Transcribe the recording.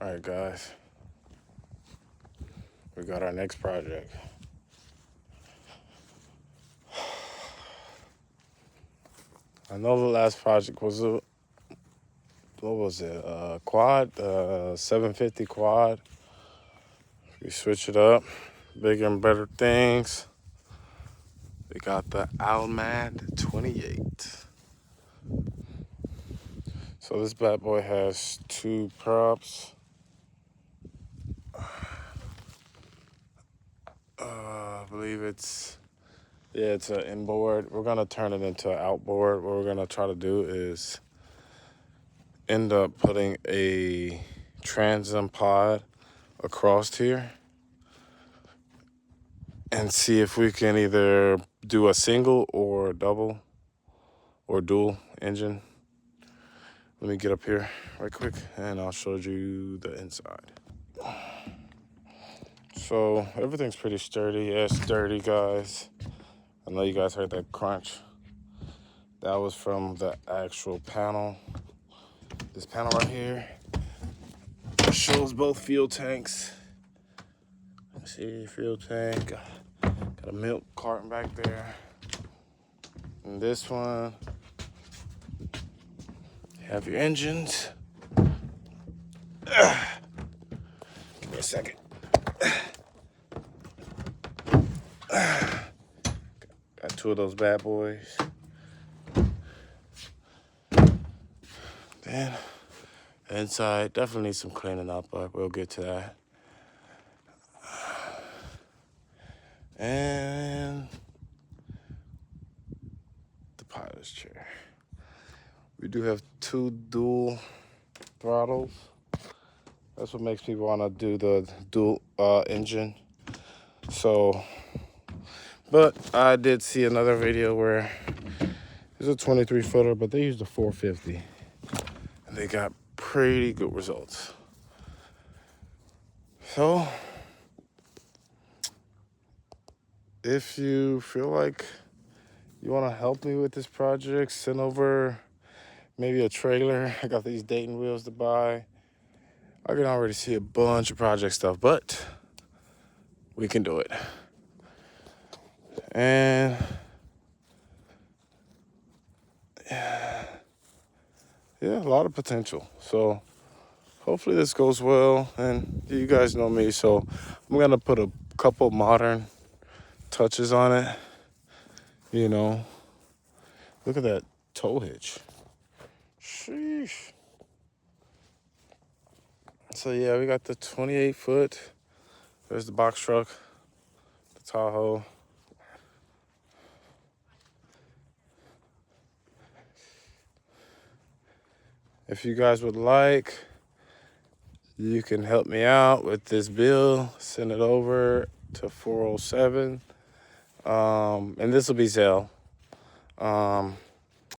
All right, guys, we got our next project. I know the last project was what was it? Quad, 750 quad. We switch it up, bigger and better things. We got the Almad 28. So this bad boy has two props. I believe it's an inboard. We're gonna turn it into an outboard. What we're gonna try to do is end up putting a transom pod across here and see if we can either do a single or double or dual engine. Let me get up here right quick and I'll show you the inside. So everything's pretty sturdy. Yeah, it's sturdy, guys. I know you guys heard that crunch. That was from the actual panel. This panel right here shows both fuel tanks. See, fuel tank. Got a milk carton back there. And this one, you have your engines. Give me a second. Got two of those bad boys. Then inside definitely needs some cleaning up, but we'll get to that. And the pilot's chair. We do have two dual throttles. That's what makes me want to do the dual engine. So, but I did see another video where there's a 23 footer, but they used a 450. And they got pretty good results. So, if you feel like you want to help me with this project, send over maybe a trailer. I got these Dayton wheels to buy. I can already see a bunch of project stuff, but we can do it. And yeah, a lot of potential. So hopefully this goes well. And you guys know me, so I'm going to put a couple modern touches on it. You know, look at that tow hitch. Sheesh. So yeah, we got the 28 foot. There's the box truck, the Tahoe. If you guys would like, you can help me out with this bill. Send it over to 407. And this will be Zelle.